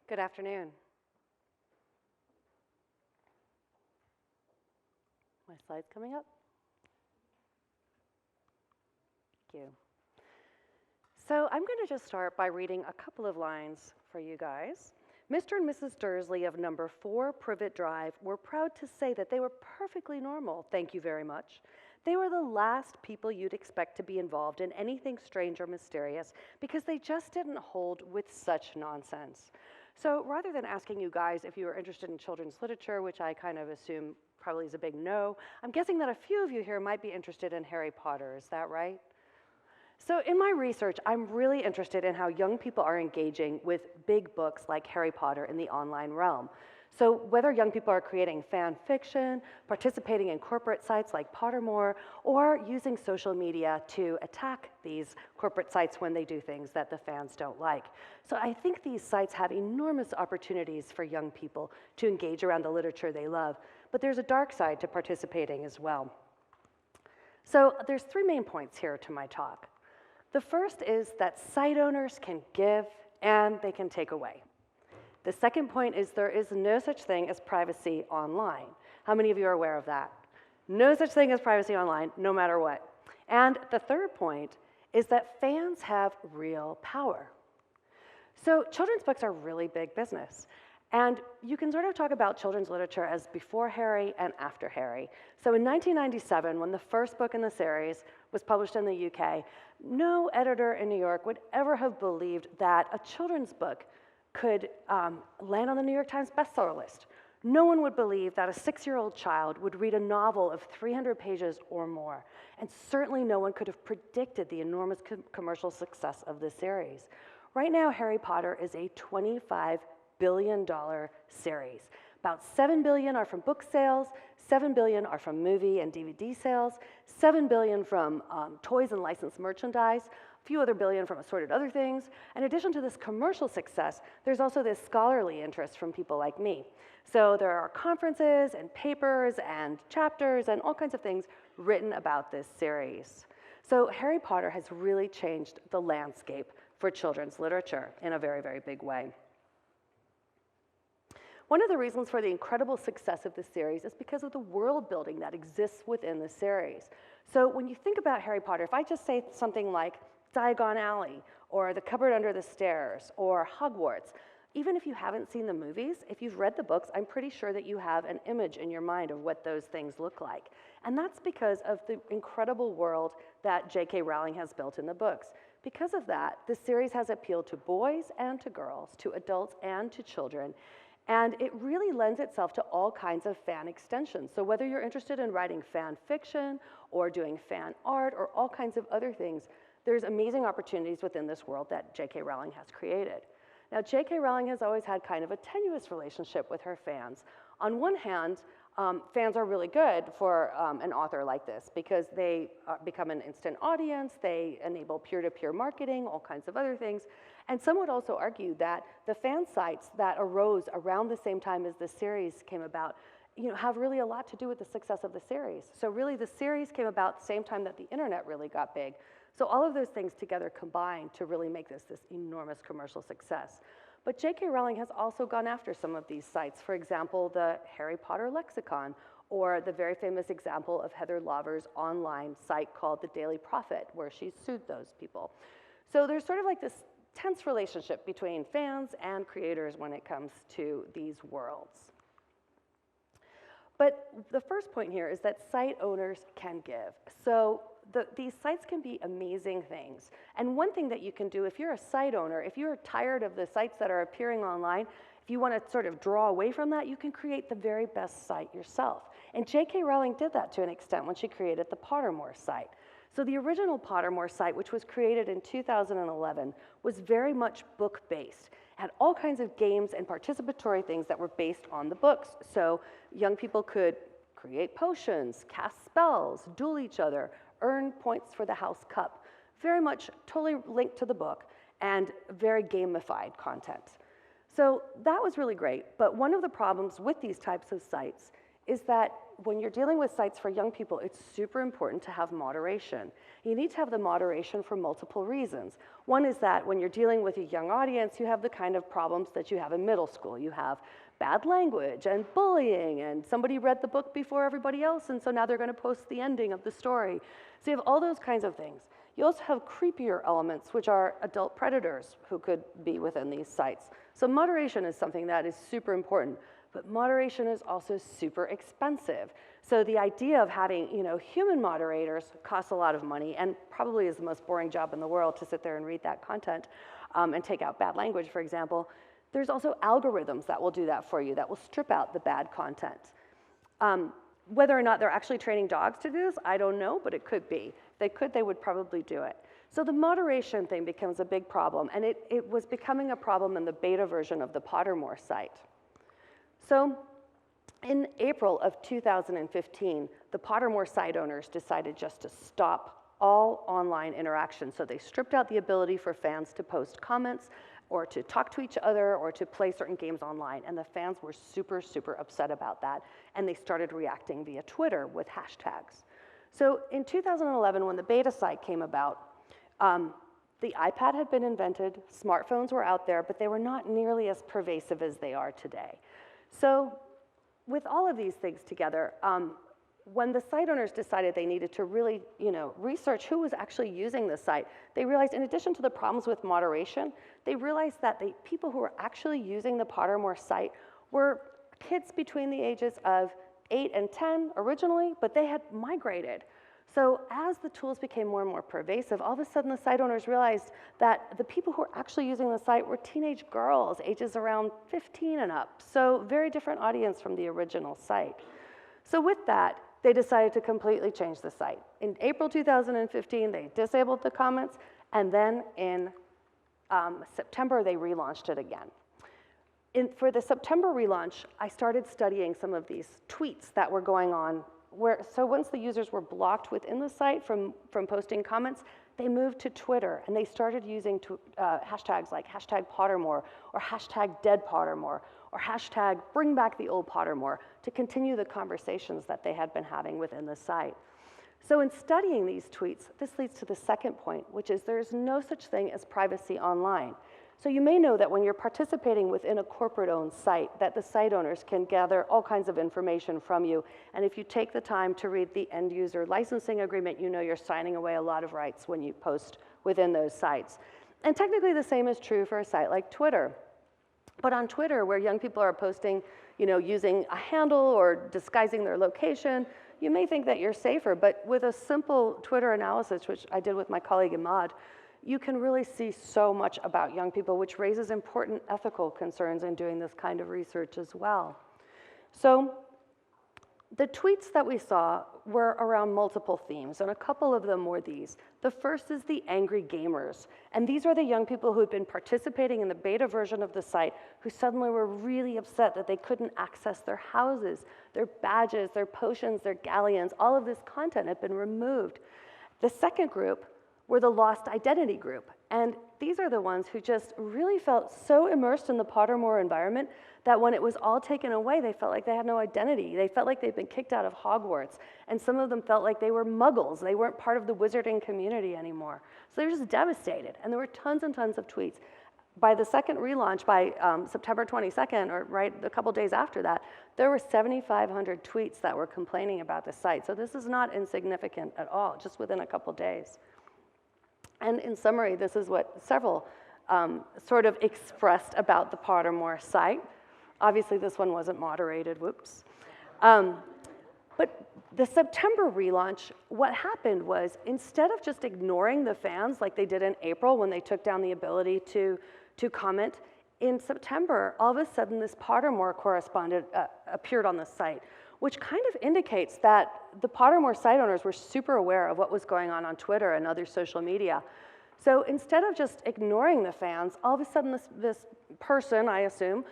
Good afternoon. My slides coming up? Thank you. So I'm going to just start by reading a couple of lines for you guys. Mr. and Mrs. Dursley of number 4 Privet Drive were proud to say that they were perfectly normal, thank you very much. They were the last people you'd expect to be involved in anything strange or mysterious because they just didn't hold with such nonsense. So rather than asking you guys if you are interested in children's literature, which I kind of assume probably is a big no, I'm guessing that a few of you here might be interested in Harry Potter, is that right? So in my research, I'm really interested in how young people are engaging with big books like Harry Potter in the online realm. So whether young people are creating fan fiction, participating in corporate sites like Pottermore, or using social media to attack these corporate sites when they do things that the fans don't like. So I think these sites have enormous opportunities for young people to engage around the literature they love, but there's a dark side to participating as well. So there's 3 main points here to my talk. The first is that site owners can give and they can take away. The second point is there is no such thing as privacy online. How many of you are aware of that? No such thing as privacy online, no matter what. And the third point is that fans have real power. So children's books are really big business. And you can sort of talk about children's literature as before Harry and after Harry. So in 1997, when the first book in the series was published in the UK, no editor in New York would ever have believed that a children's book could land on the New York Times bestseller list. No one would believe that a 6-year-old child would read a novel of 300 pages or more. And certainly no one could have predicted the enormous commercial success of this series. Right now, Harry Potter is a $25 billion series. About $7 billion are from book sales, $7 billion are from movie and DVD sales, $7 billion from toys and licensed merchandise, a few other billion from assorted other things. In addition to this commercial success, there's also this scholarly interest from people like me. So there are conferences and papers and chapters and all kinds of things written about this series. So Harry Potter has really changed the landscape for children's literature in a very, very big way. One of the reasons for the incredible success of this series is because of the world building that exists within the series. So when you think about Harry Potter, if I just say something like Diagon Alley, or The Cupboard Under the Stairs, or Hogwarts, even if you haven't seen the movies, if you've read the books, I'm pretty sure that you have an image in your mind of what those things look like. And that's because of the incredible world that J.K. Rowling has built in the books. Because of that, the series has appealed to boys and to girls, to adults and to children. And it really lends itself to all kinds of fan extensions. So whether you're interested in writing fan fiction or doing fan art or all kinds of other things, there's amazing opportunities within this world that J.K. Rowling has created. Now, J.K. Rowling has always had kind of a tenuous relationship with her fans. On one hand, fans are really good for an author like this because they become an instant audience, they enable peer-to-peer marketing, all kinds of other things. And some would also argue that the fan sites that arose around the same time as the series came about, have really a lot to do with the success of the series. So really the series came about the same time that the internet really got big. So all of those things together combined to really make this enormous commercial success. But J.K. Rowling has also gone after some of these sites. For example, the Harry Potter lexicon, or the very famous example of Heather Lover's online site called The Daily Prophet, where she sued those people. So there's sort of like this tense relationship between fans and creators when it comes to these worlds. But the first point here is that site owners can give. So these sites can be amazing things. And one thing that you can do if you're a site owner, if you're tired of the sites that are appearing online, if you want to sort of draw away from that, you can create the very best site yourself. And J.K. Rowling did that to an extent when she created the Pottermore site. So the original Pottermore site, which was created in 2011, was very much book-based. It had all kinds of games and participatory things that were based on the books. So young people could create potions, cast spells, duel each other, earn points for the house cup. Very much totally linked to the book and very gamified content. So that was really great, but one of the problems with these types of sites is that when you're dealing with sites for young people, it's super important to have moderation. You need to have the moderation for multiple reasons. One is that when you're dealing with a young audience, you have the kind of problems that you have in middle school. You have bad language and bullying, and somebody read the book before everybody else, and so now they're going to post the ending of the story. So you have all those kinds of things. You also have creepier elements, which are adult predators who could be within these sites. So moderation is something that is super important, but moderation is also super expensive. So the idea of having, human moderators costs a lot of money and probably is the most boring job in the world to sit there and read that content and take out bad language, for example. There's also algorithms that will do that for you, that will strip out the bad content. Whether or not they're actually training dogs to do this, I don't know, but it could be. If they could, they would probably do it. So the moderation thing becomes a big problem, and it was becoming a problem in the beta version of the Pottermore site. So in April of 2015, the Pottermore site owners decided just to stop all online interaction. So they stripped out the ability for fans to post comments or to talk to each other or to play certain games online. And the fans were super, super upset about that. And they started reacting via Twitter with hashtags. So in 2011, when the beta site came about, the iPad had been invented, smartphones were out there, but they were not nearly as pervasive as they are today. So with all of these things together, when the site owners decided they needed to really, research who was actually using the site, they realized, in addition to the problems with moderation, they realized that the people who were actually using the Pottermore site were kids between the ages of 8 and 10 originally, but they had migrated. So as the tools became more and more pervasive, all of a sudden the site owners realized that the people who were actually using the site were teenage girls, ages around 15 and up. So very different audience from the original site. So with that, they decided to completely change the site. In April 2015, they disabled the comments, and then in September, they relaunched it again. For the September relaunch, I started studying some of these tweets that were going on. So once the users were blocked within the site from posting comments, they moved to Twitter, and they started using hashtags like hashtag Pottermore or hashtag Dead Pottermore or hashtag Bring Back the Old Pottermore to continue the conversations that they had been having within the site. So in studying these tweets, this leads to the second point, which is there's no such thing as privacy online. So you may know that when you're participating within a corporate-owned site, that the site owners can gather all kinds of information from you. And if you take the time to read the end-user licensing agreement, you know you're signing away a lot of rights when you post within those sites. And technically the same is true for a site like Twitter. But on Twitter, where young people are posting, using a handle or disguising their location, you may think that you're safer. But with a simple Twitter analysis, which I did with my colleague Imad, you can really see so much about young people, which raises important ethical concerns in doing this kind of research as well. So the tweets that we saw were around multiple themes, and a couple of them were these. The first is the angry gamers, and these are the young people who had been participating in the beta version of the site who suddenly were really upset that they couldn't access their houses, their badges, their potions, their galleons. All of this content had been removed. The second group were the lost identity group. And these are the ones who just really felt so immersed in the Pottermore environment that when it was all taken away, they felt like they had no identity. They felt like they'd been kicked out of Hogwarts. And some of them felt like they were muggles. They weren't part of the wizarding community anymore. So they were just devastated. And there were tons and tons of tweets. By the second relaunch, by September 22nd, or right a couple days after that, there were 7,500 tweets that were complaining about the site. So this is not insignificant at all, just within a couple days. And in summary, this is what several sort of expressed about the Pottermore site. Obviously, this one wasn't moderated, whoops. But the September relaunch, what happened was, instead of just ignoring the fans like they did in April when they took down the ability to comment, in September, all of a sudden, this Pottermore correspondent appeared on the site, which kind of indicates that the Pottermore site owners were super aware of what was going on Twitter and other social media. So instead of just ignoring the fans, all of a sudden this person, I assume,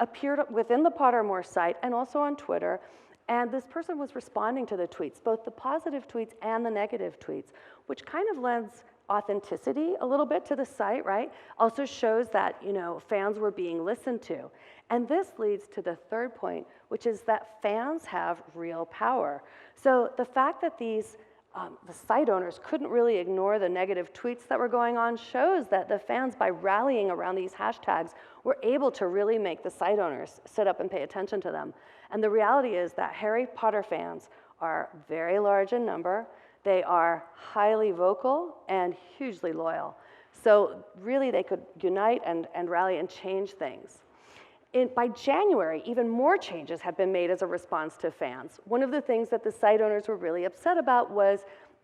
appeared within the Pottermore site and also on Twitter, and this person was responding to the tweets, both the positive tweets and the negative tweets, which kind of lends authenticity a little bit to the site, right? Also shows that, fans were being listened to. And this leads to the third point, which is that fans have real power. So the fact that the site owners couldn't really ignore the negative tweets that were going on shows that the fans, by rallying around these hashtags, were able to really make the site owners sit up and pay attention to them. And the reality is that Harry Potter fans are very large in number. They are highly vocal and hugely loyal. So really they could unite and rally and change things. By January, even more changes had been made as a response to fans. One of the things that the site owners were really upset about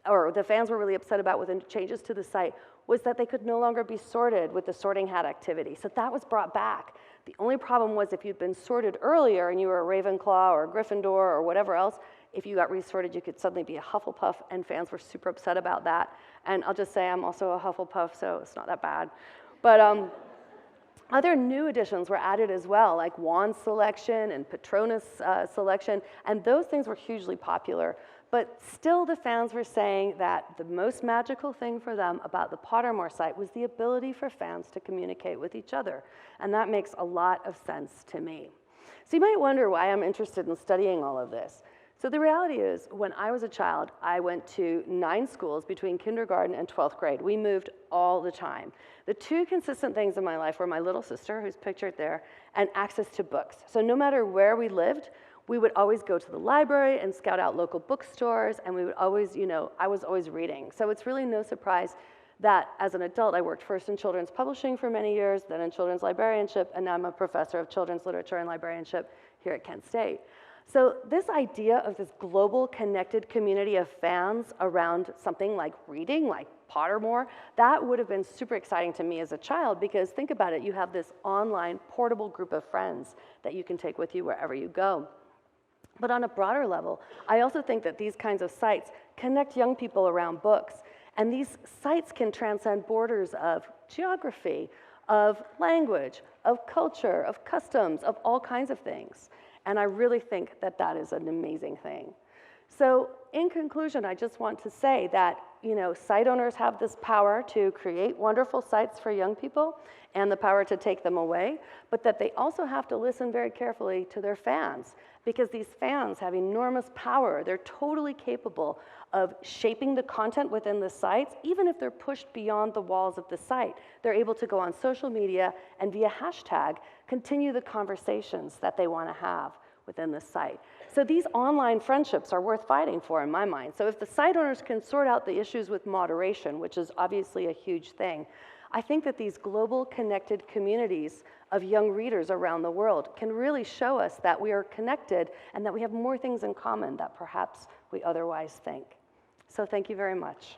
or the fans were really upset about with the changes to the site, was that they could no longer be sorted with the sorting hat activity. So that was brought back. The only problem was if you'd been sorted earlier and you were a Ravenclaw or a Gryffindor or whatever else, if you got resorted, you could suddenly be a Hufflepuff, and fans were super upset about that. And I'll just say I'm also a Hufflepuff, so it's not that bad. But other new additions were added as well, like wand selection and Patronus selection, and those things were hugely popular. But still the fans were saying that the most magical thing for them about the Pottermore site was the ability for fans to communicate with each other. And that makes a lot of sense to me. So you might wonder why I'm interested in studying all of this. So the reality is, when I was a child, I went to 9 schools between kindergarten and 12th grade. We moved all the time. The 2 consistent things in my life were my little sister, who's pictured there, and access to books. So no matter where we lived, we would always go to the library and scout out local bookstores, and we would always, I was always reading. So it's really no surprise that as an adult, I worked first in children's publishing for many years, then in children's librarianship, and now I'm a professor of children's literature and librarianship here at Kent State. So this idea of this global connected community of fans around something like reading, like Pottermore, that would have been super exciting to me as a child, because think about it, you have this online portable group of friends that you can take with you wherever you go. But on a broader level, I also think that these kinds of sites connect young people around books. And these sites can transcend borders of geography, of language, of culture, of customs, of all kinds of things. And I really think that that is an amazing thing. So in conclusion, I just want to say that, site owners have this power to create wonderful sites for young people and the power to take them away, but that they also have to listen very carefully to their fans, because these fans have enormous power. They're totally capable of shaping the content within the sites, even if they're pushed beyond the walls of the site. They're able to go on social media and via hashtag continue the conversations that they want to have within the site. So these online friendships are worth fighting for in my mind. So if the site owners can sort out the issues with moderation, which is obviously a huge thing, I think that these global connected communities of young readers around the world can really show us that we are connected and that we have more things in common that perhaps we otherwise think. So thank you very much.